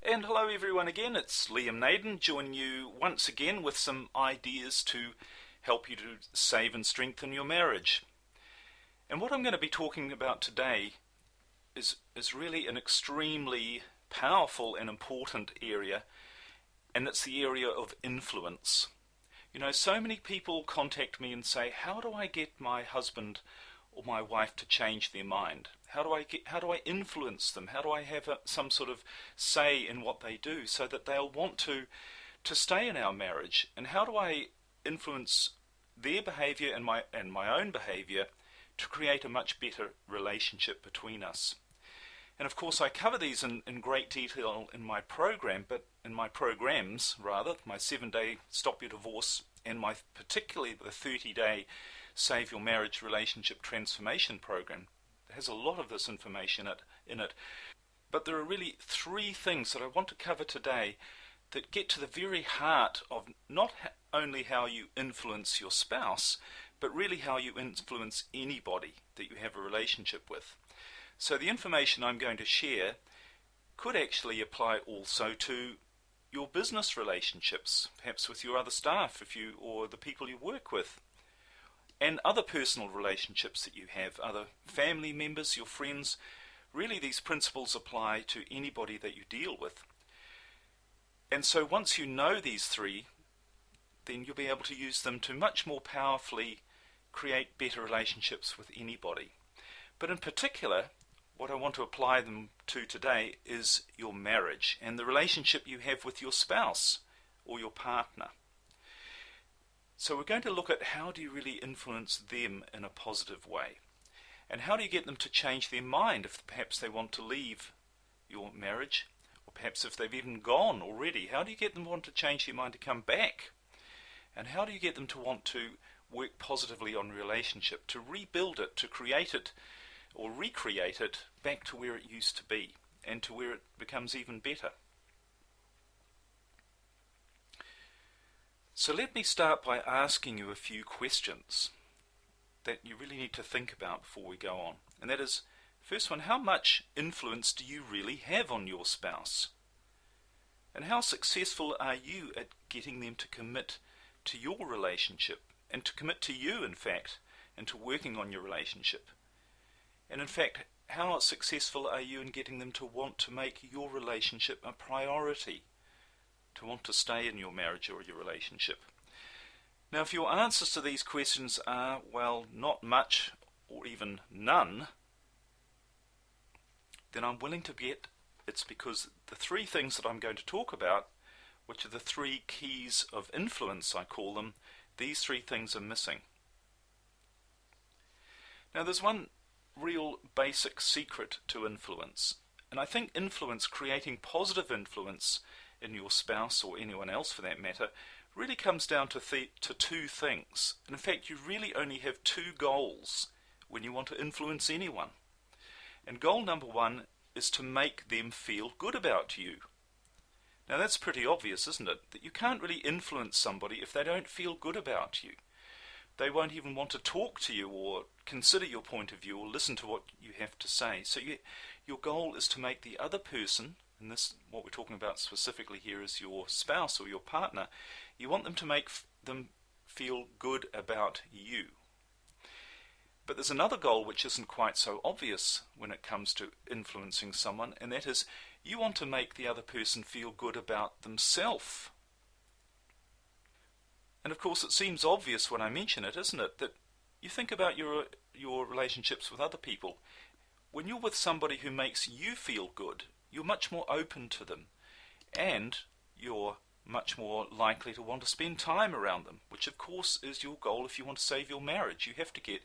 And hello everyone again, it's Liam Naden joining you once again with some ideas to help you to save and strengthen your marriage. And what I'm going to be talking about today is really an extremely powerful and important area, and it's the area of influence. You know, so many people contact me and say, how do I get my husband or my wife to change their mind? How do I influence them? How do I have some sort of say in what they do so that they'll want to stay in our marriage? And how do I influence their behavior and my own behavior to create a much better relationship between us? And of course I cover these in great detail in my program, but in my programs rather, my 7-day Stop Your Divorce and particularly the 30-day Save Your Marriage Relationship Transformation program. It has a lot of this information in it. But there are really 3 things that I want to cover today that get to the very heart of not only how you influence your spouse, but really how you influence anybody that you have a relationship with. So the information I'm going to share could actually apply also to your business relationships, perhaps with your other staff or the people you work with, and other personal relationships that you have, other family members, your friends. Really these principles apply to anybody that you deal with. And so once you know these 3, then you'll be able to use them to much more powerfully create better relationships with anybody. But in particular, what I want to apply them to today is your marriage and the relationship you have with your spouse or your partner. So we're going to look at how do you really influence them in a positive way, and how do you get them to change their mind if perhaps they want to leave your marriage, or perhaps if they've even gone already. How do you get them to want to change their mind to come back, and how do you get them to want to work positively on your relationship, to rebuild it, to create it or recreate it back to where it used to be and to where it becomes even better. So let me start by asking you a few questions that you really need to think about before we go on. And that is, first one, how much influence do you really have on your spouse? And how successful are you at getting them to commit to your relationship, and to commit to you, in fact, and to working on your relationship? And in fact, how successful are you in getting them to want to make your relationship a priority, to want to stay in your marriage or your relationship? Now, if your answers to these questions are, well, not much or even none, then I'm willing to bet it's because the 3 things that I'm going to talk about, which are the 3 keys of influence, I call them, these 3 things are missing. Now, there's one real basic secret to influence, and I think influence, creating positive influence in your spouse or anyone else for that matter, really comes down to 2 things. And in fact, you really only have 2 goals when you want to influence anyone. And goal number 1 is to make them feel good about you. Now that's pretty obvious, isn't it? That you can't really influence somebody if they don't feel good about you. They won't even want to talk to you or consider your point of view or listen to what you have to say. So your goal is to make the other person, and this, what we're talking about specifically here, is your spouse or your partner, you want them to make them feel good about you. But there's another goal which isn't quite so obvious when it comes to influencing someone, and that is you want to make the other person feel good about themselves. And of course it seems obvious when I mention it, isn't it, that you think about your relationships with other people. When you're with somebody who makes you feel good, you're much more open to them, and you're much more likely to want to spend time around them, which of course is your goal if you want to save your marriage. You have to get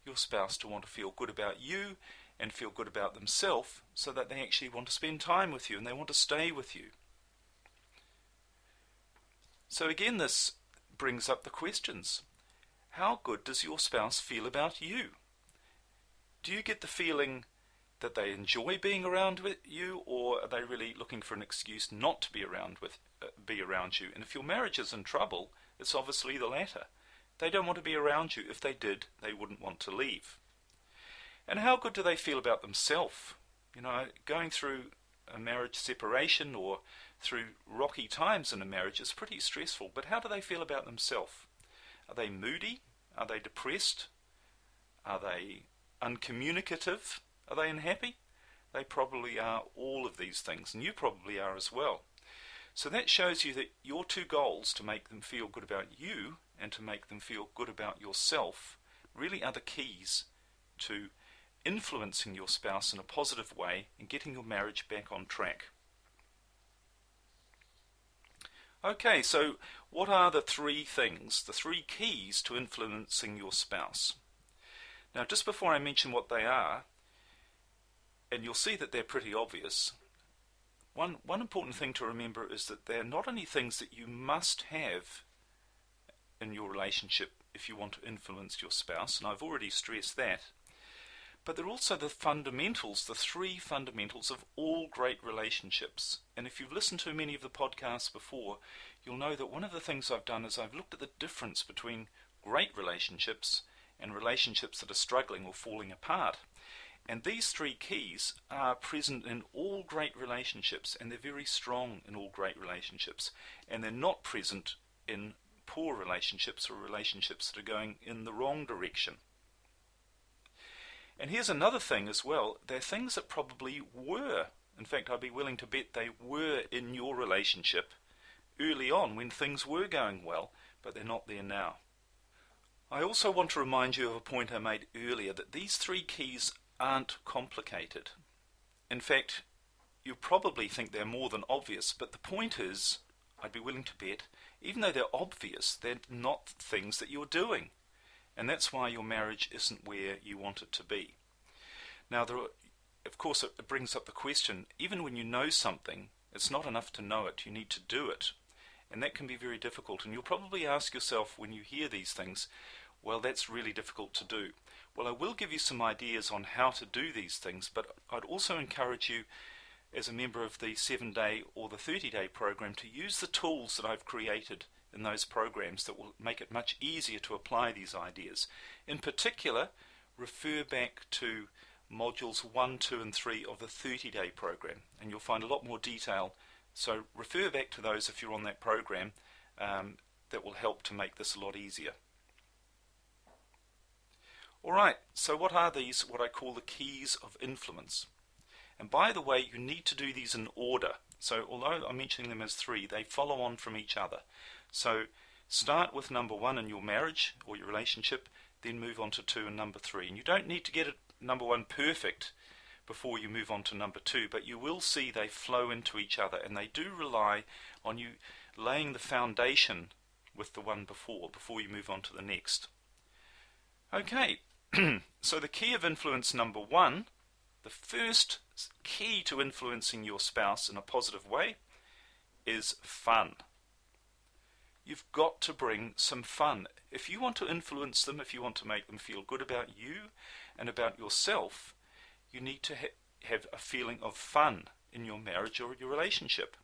your spouse to want to feel good about you and feel good about themselves so that they actually want to spend time with you and they want to stay with you. So again, this brings up the questions. How good does your spouse feel about you? Do you get the feeling that they enjoy being around with you, or are they really looking for an excuse not to be around you? And if your marriage is in trouble, it's obviously the latter. They don't want to be around you. If they did, they wouldn't want to leave. And how good do they feel about themselves? You know, going through a marriage separation or through rocky times in a marriage is pretty stressful, but how do they feel about themselves? Are they moody? Are they depressed? Are they uncommunicative? Are they unhappy? They probably are all of these things, and you probably are as well. So that shows you that your two goals, to make them feel good about you and to make them feel good about yourself, really are the keys to influencing your spouse in a positive way and getting your marriage back on track. Okay, so what are the three things, the three keys to influencing your spouse? Now, just before I mention what they are, and you'll see that they're pretty obvious, one important thing to remember is that they're not only things that you must have in your relationship if you want to influence your spouse, and I've already stressed that, but they're also the fundamentals, the three fundamentals of all great relationships. And if you've listened to many of the podcasts before, you'll know that one of the things I've done is I've looked at the difference between great relationships and relationships that are struggling or falling apart. And these three keys are present in all great relationships, and they're very strong in all great relationships. And they're not present in poor relationships or relationships that are going in the wrong direction. And here's another thing as well. They're things that probably were. In fact, I'd be willing to bet they were in your relationship early on when things were going well, but they're not there now. I also want to remind you of a point I made earlier, that these three keys aren't complicated. In fact, you probably think they're more than obvious, but the point is, I'd be willing to bet, even though they're obvious, they're not things that you're doing. And that's why your marriage isn't where you want it to be. Now, of course, it brings up the question, even when you know something, it's not enough to know it, you need to do it. And that can be very difficult. And you'll probably ask yourself when you hear these things, well, that's really difficult to do. Well, I will give you some ideas on how to do these things, but I'd also encourage you, as a member of the 7-day or the 30-day program, to use the tools that I've created in those programs that will make it much easier to apply these ideas. In particular, refer back to modules 1, 2 and 3 of the 30-day program, and you'll find a lot more detail. So refer back to those if you're on that program. That will help to make this a lot easier. Alright, so what are these, what I call the keys of influence? And by the way, you need to do these in order. So although I'm mentioning them as three, they follow on from each other. So start with number 1 in your marriage or your relationship, then move on to 2 and number 3. And you don't need to get it number 1 perfect before you move on to number 2, but you will see they flow into each other, and they do rely on you laying the foundation with the one before you move on to the next. Okay, so the key of influence number 1, the first key to influencing your spouse in a positive way, is fun. You've got to bring some fun. If you want to influence them, if you want to make them feel good about you and about yourself, you need to have a feeling of fun in your marriage or your relationship.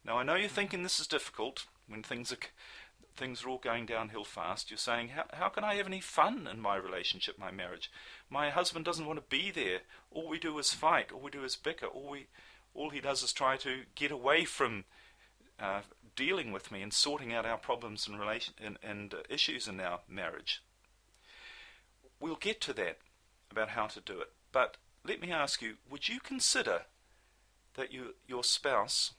Now, I know you're thinking this is difficult when things are all going downhill fast. You're saying, how can I have any fun in my relationship, my marriage? My husband doesn't want to be there. All we do is fight. All we do is bicker. All he does is try to get away from dealing with me and sorting out our problems and issues in our marriage. We'll get to that, about how to do it. But let me ask you, would you consider that your spouse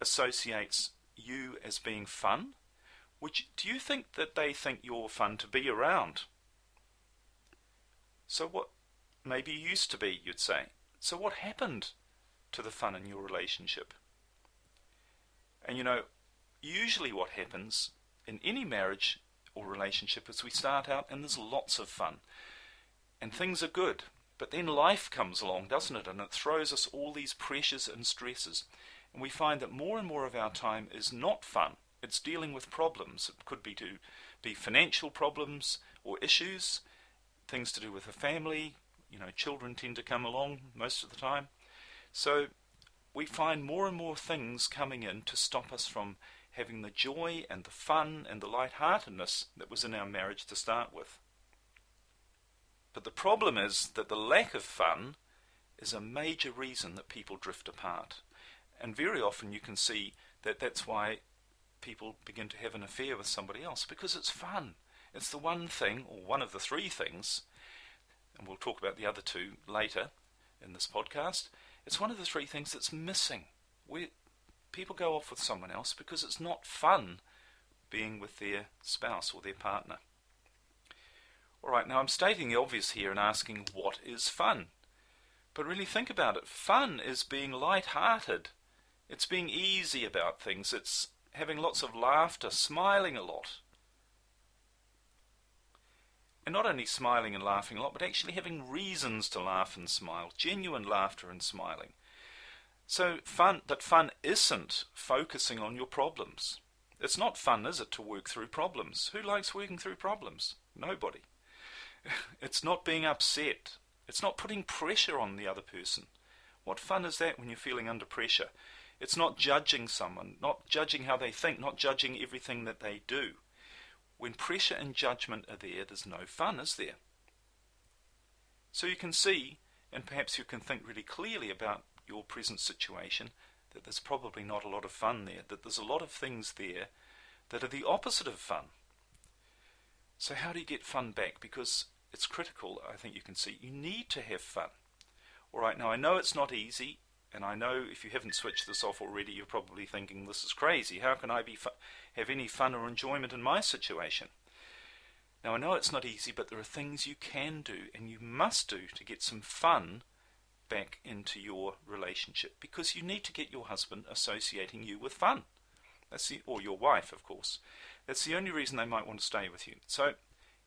associates you as being fun? Do you think that they think you're fun to be around? So what, maybe you used to be, you'd say. So what happened to the fun in your relationship? And you know, usually what happens in any marriage or relationship is we start out and there's lots of fun. And things are good. But then life comes along, doesn't it? And it throws us all these pressures and stresses. And we find that more and more of our time is not fun. It's dealing with problems. It could be financial problems or issues, things to do with the family. You know, children tend to come along most of the time. So we find more and more things coming in to stop us from having the joy and the fun and the lightheartedness that was in our marriage to start with. But the problem is that the lack of fun is a major reason that people drift apart. And very often you can see that that's why people begin to have an affair with somebody else, because it's fun. It's the one thing, or one of the three things, and we'll talk about the other two later in this podcast. It's one of the three things that's missing. People go off with someone else because it's not fun being with their spouse or their partner. Alright, now I'm stating the obvious here and asking, what is fun? But really think about it. Fun is being light-hearted. It's being easy about things. It's having lots of laughter, smiling a lot. And not only smiling and laughing a lot, but actually having reasons to laugh and smile. Genuine laughter and smiling. So fun isn't focusing on your problems. It's not fun, is it, to work through problems? Who likes working through problems? Nobody. It's not being upset. It's not putting pressure on the other person. What fun is that when you're feeling under pressure? It's not judging someone, not judging how they think, not judging everything that they do. When pressure and judgment are there, there's no fun, is there? So you can see, and perhaps you can think really clearly about your present situation, that there's probably not a lot of fun there, that there's a lot of things there that are the opposite of fun. So how do you get fun back? Because it's critical, I think you can see. You need to have fun. Alright, now I know it's not easy, and I know if you haven't switched this off already, you're probably thinking, this is crazy. How can I have any fun or enjoyment in my situation? Now I know it's not easy, but there are things you can do, and you must do to get some fun back into your relationship, because you need to get your husband associating you with fun. Or your wife, of course. That's the only reason they might want to stay with you. So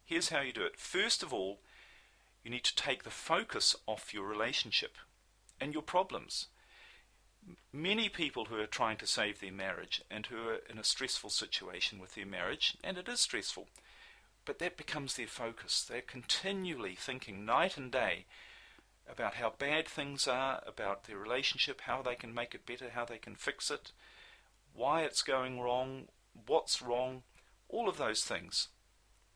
here's how you do it. First of all, you need to take the focus off your relationship and your problems. Many people who are trying to save their marriage and who are in a stressful situation with their marriage, and it is stressful, but that becomes their focus. They're continually thinking night and day about how bad things are, about their relationship, how they can make it better, how they can fix it, why it's going wrong, what's wrong, all of those things.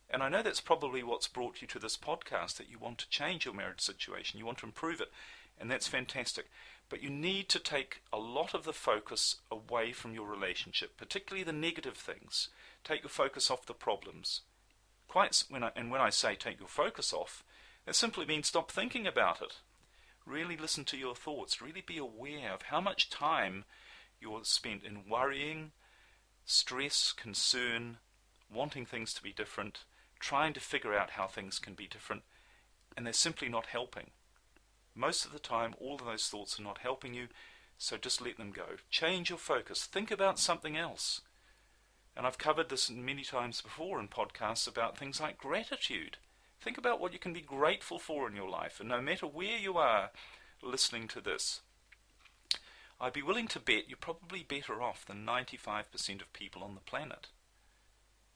And I know that's probably what's brought you to this podcast, that you want to change your marriage situation, you want to improve it, and that's fantastic. But you need to take a lot of the focus away from your relationship, particularly the negative things. Take your focus off the problems. When I say take your focus off, it simply means stop thinking about it. Really listen to your thoughts. Really be aware of how much time you're spent in worrying, stress, concern, wanting things to be different, trying to figure out how things can be different, and they're simply not helping. Most of the time, all of those thoughts are not helping you, so just let them go. Change your focus. Think about something else. And I've covered this many times before in podcasts about things like gratitude. Think about what you can be grateful for in your life, and no matter where you are listening to this, I'd be willing to bet you're probably better off than 95% of people on the planet.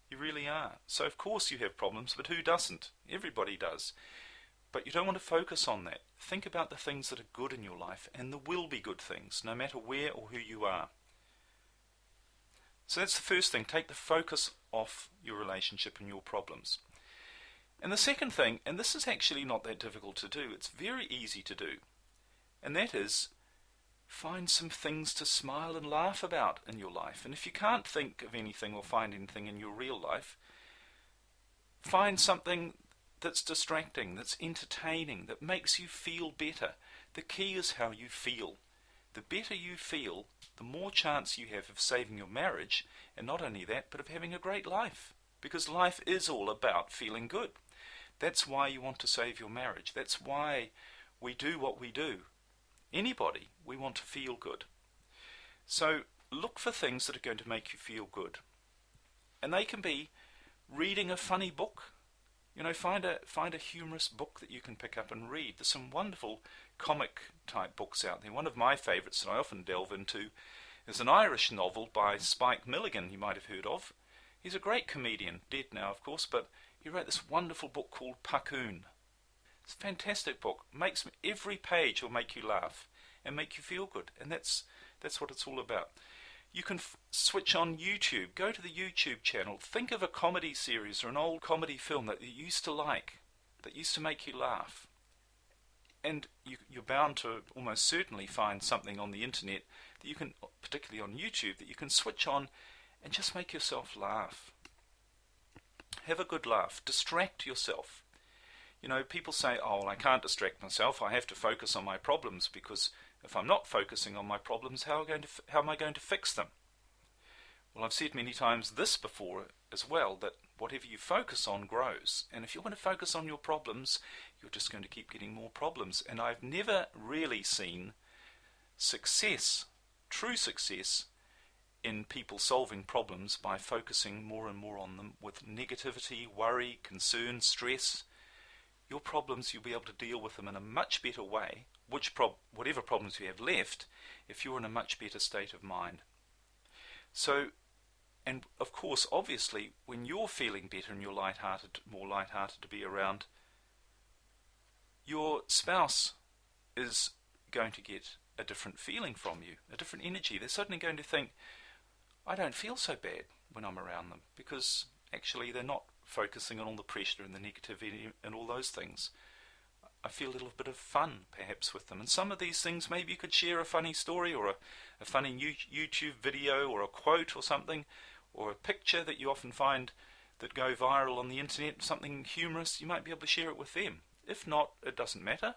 You really are. So of course you have problems, but who doesn't? Everybody does. But you don't want to focus on that. Think about the things that are good in your life, and there will be good things, no matter where or who you are. So that's the first thing. Take the focus off your relationship and your problems. And the second thing, and this is actually not that difficult to do, it's very easy to do, and that is find some things to smile and laugh about in your life. And if you can't think of anything or find anything in your real life, find something that's distracting, that's entertaining, that makes you feel better. The key is how you feel. The better you feel, the more chance you have of saving your marriage, and not only that, but of having a great life. Because life is all about feeling good. That's why you want to save your marriage. That's why we do what we do. Anybody, we want to feel good. So look for things that are going to make you feel good. And they can be reading a funny book. You know, find a humorous book that you can pick up and read. There's some wonderful comic type books out there. One of my favourites that I often delve into is an Irish novel by Spike Milligan, you might have heard of. He's a great comedian, dead now of course, but he wrote this wonderful book called Puckoon. It's a fantastic book. Every page will make you laugh and make you feel good, and that's what it's all about. You can switch on YouTube, go to the YouTube channel, think of a comedy series or an old comedy film that you used to like, that used to make you laugh, And you're bound to almost certainly find something on the internet that you can, particularly on YouTube, that you can switch on and just make yourself laugh. Have a good laugh. Distract yourself. You know, people say, oh, well, I can't distract myself. I have to focus on my problems, because if I'm not focusing on my problems, how am I going to fix them? Well, I've said many times this before as well, that whatever you focus on grows. And if you're going to focus on your problems, you're just going to keep getting more problems. And I've never really seen success, true success, in people solving problems by focusing more and more on them with negativity, worry, concern, stress. Your problems, you'll be able to deal with them in a much better way, whatever problems you have left, if you're in a much better state of mind. So, and of course, obviously, when you're feeling better and you're lighthearted, more lighthearted to be around, your spouse is going to get a different feeling from you, a different energy. They're suddenly going to think, I don't feel so bad when I'm around them, because actually they're not focusing on all the pressure and the negativity and all those things. I feel a little bit of fun perhaps with them. And some of these things, maybe you could share a funny story, or a funny YouTube video, or a quote or something, or a picture that you often find that go viral on the internet, something humorous. You might be able to share it with them. If not, it doesn't matter.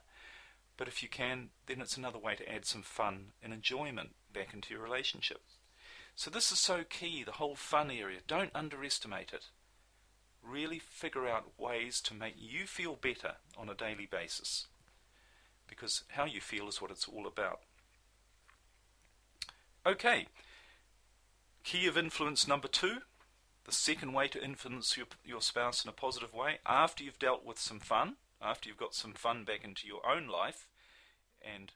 But if you can, then it's another way to add some fun and enjoyment back into your relationship. So this is so key, the whole fun area. Don't underestimate it. Really figure out ways to make you feel better on a daily basis, because how you feel is what it's all about. Okay, key of influence number 2, the second way to influence your spouse in a positive way, after you've dealt with some fun, after you've got some fun back into your own life and